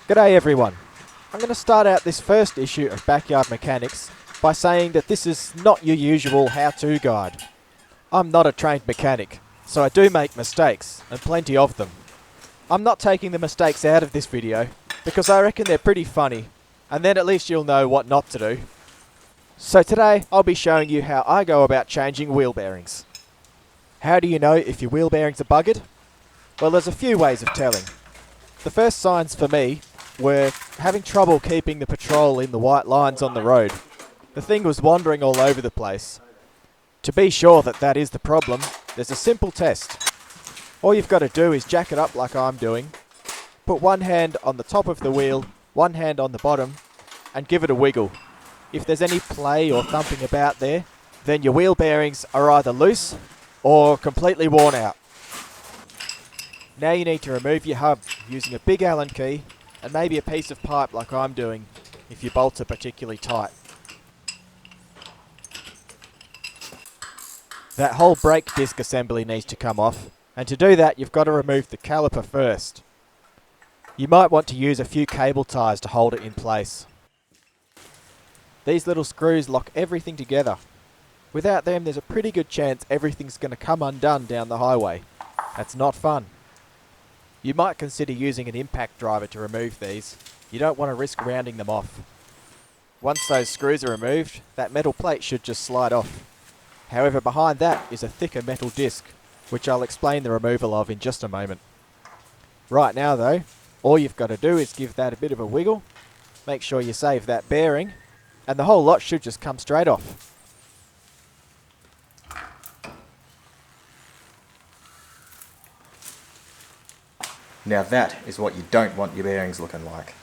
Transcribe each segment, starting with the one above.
G'day everyone. I'm going to start out this first issue of Backyard Mechanics by saying that this is not your usual how-to guide. I'm not a trained mechanic, so I do make mistakes, and plenty of them. I'm not taking the mistakes out of this video, because I reckon they're pretty funny, and then at least you'll know what not to do. So today, I'll be showing you how I go about changing wheel bearings. How do you know if your wheel bearings are buggered? Well, there's a few ways of telling. The first signs for me were having trouble keeping the Patrol in the white lines on the road. The thing was wandering all over the place. To be sure that that is the problem, there's a simple test. All you've got to do is jack it up like I'm doing, put one hand on the top of the wheel, one hand on the bottom, and give it a wiggle. If there's any play or thumping about there, then your wheel bearings are either loose or completely worn out. Now you need to remove your hub using a big Allen key and maybe a piece of pipe like I'm doing if your bolts are particularly tight. That whole brake disc assembly needs to come off, and to do that you've got to remove the caliper first. You might want to use a few cable ties to hold it in place. These little screws lock everything together. Without them there's a pretty good chance everything's going to come undone down the highway. That's not fun. You might consider using an impact driver to remove these. You don't want to risk rounding them off. Once those screws are removed, that metal plate should just slide off. However, behind that is a thicker metal disc, which I'll explain the removal of in just a moment. Right now though, all you've got to do is give that a bit of a wiggle, make sure you save that bearing, and the whole lot should just come straight off. Now that is what you don't want your bearings looking like.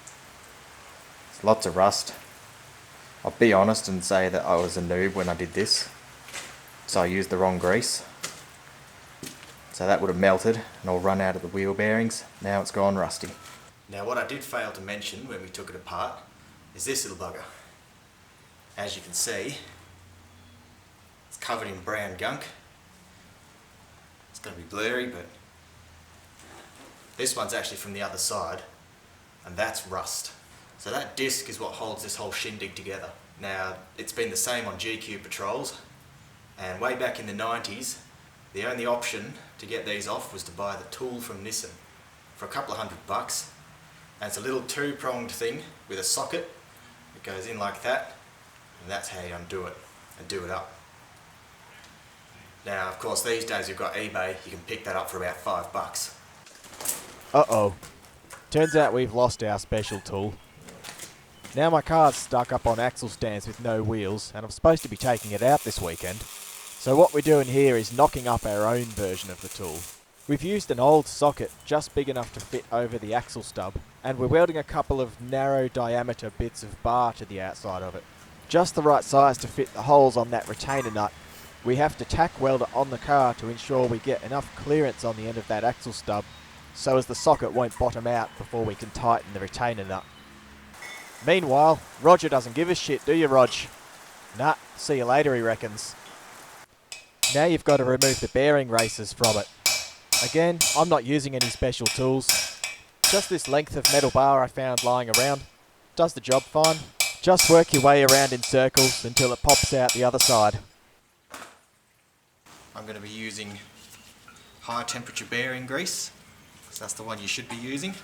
There's lots of rust. I'll be honest and say that I was a noob when I did this. So I used the wrong grease. So that would have melted and all run out of the wheel bearings. Now it's gone rusty. Now what I did fail to mention when we took it apart is this little bugger. As you can see, it's covered in brown gunk. It's going to be blurry, but this one's actually from the other side, and that's rust. So that disc is what holds this whole shindig together. Now, it's been the same on GQ Patrols, and way back in the 90s, the only option to get these off was to buy the tool from Nissan for a couple of $100. And it's a little two-pronged thing with a socket. It goes in like that, and that's how you undo it and do it up. Now, of course, these days you've got eBay, you can pick that up for about $5. Uh-oh. Turns out we've lost our special tool. Now my car's stuck up on axle stands with no wheels, and I'm supposed to be taking it out this weekend. So what we're doing here is knocking up our own version of the tool. We've used an old socket just big enough to fit over the axle stub, and we're welding a couple of narrow diameter bits of bar to the outside of it. Just the right size to fit the holes on that retainer nut. We have to tack weld it on the car to ensure we get enough clearance on the end of that axle stub so as the socket won't bottom out before we can tighten the retainer nut. Meanwhile, Roger doesn't give a shit, do you, Rog? Nah, see you later, he reckons. Now you've got to remove the bearing races from it. Again, I'm not using any special tools. Just this length of metal bar I found lying around. Does the job fine. Just work your way around in circles until it pops out the other side. I'm going to be using high temperature bearing grease, because that's the one you should be using.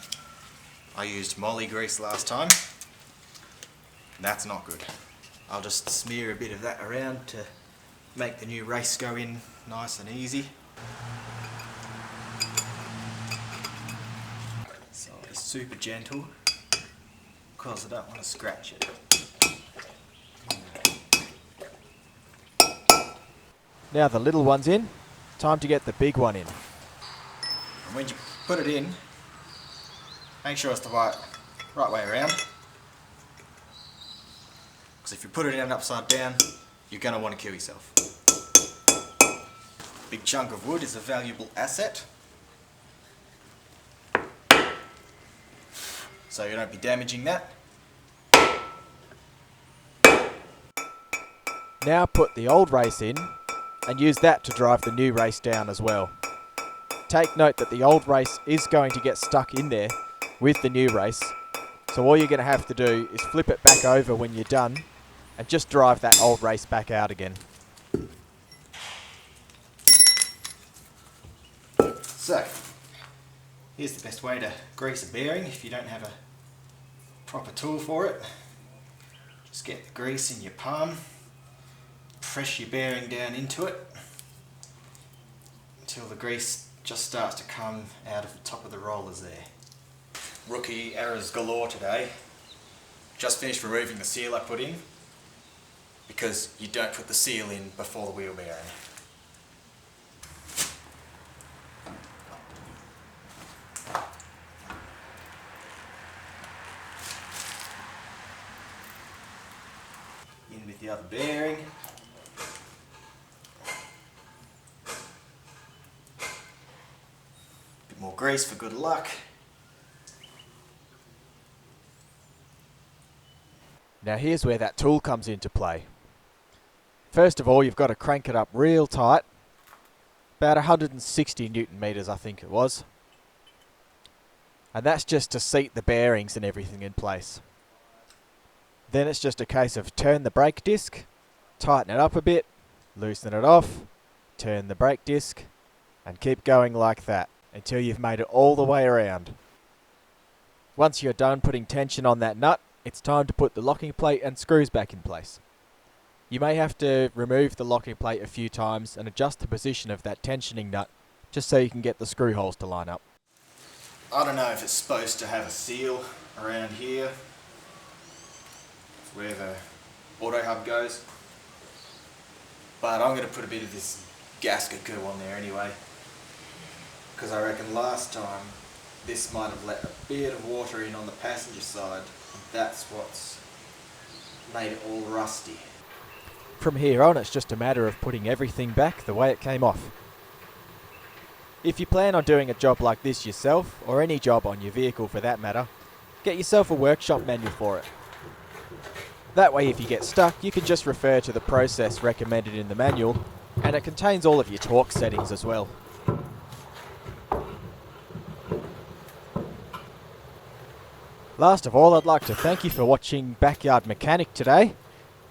I used moly grease last time. That's not good. I'll just smear a bit of that around to make the new race go in nice and easy. So it's super gentle, because I don't want to scratch it. Now the little one's in, time to get the big one in. And when you put it in, make sure it's the right way around. Because if you put it in upside down, you're going to want to kill yourself. Big chunk of wood is a valuable asset, so you don't be damaging that. Now put the old race in and use that to drive the new race down as well. Take note that the old race is going to get stuck in there with the new race, So all you're going to have to do is flip it back over when you're done and just drive that old race back out again. So, here's the best way to grease a bearing if you don't have a proper tool for it. Just get the grease in your palm, press your bearing down into it until the grease just starts to come out of the top of the rollers there. Rookie errors galore today. Just finished removing the seal I put in because you don't put the seal in before the wheel bearing. In with the other bearing. Bit more grease for good luck. Now here's where that tool comes into play. First of all, you've got to crank it up real tight, about 160 Newton meters I think it was. And that's just to seat the bearings and everything in place. Then it's just a case of turn the brake disc, tighten it up a bit, loosen it off, turn the brake disc, and keep going like that until you've made it all the way around. Once you're done putting tension on that nut, it's time to put the locking plate and screws back in place. You may have to remove the locking plate a few times and adjust the position of that tensioning nut just so you can get the screw holes to line up. I don't know if it's supposed to have a seal around here where the auto hub goes, but I'm going to put a bit of this gasket goo on there anyway, because I reckon last time this might have let a bit of water in on the passenger side, and that's what's made it all rusty. From here on, it's just a matter of putting everything back the way it came off. If you plan on doing a job like this yourself, or any job on your vehicle for that matter, get yourself a workshop manual for it. That way if you get stuck, you can just refer to the process recommended in the manual, and it contains all of your torque settings as well. Last of all, I'd like to thank you for watching Backyard Mechanic today.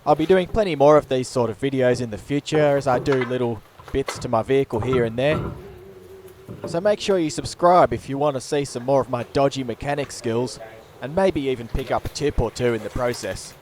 I'll be doing plenty more of these sort of videos in the future as I do little bits to my vehicle here and there. So make sure you subscribe if you want to see some more of my dodgy mechanic skills, and maybe even pick up a tip or two in the process.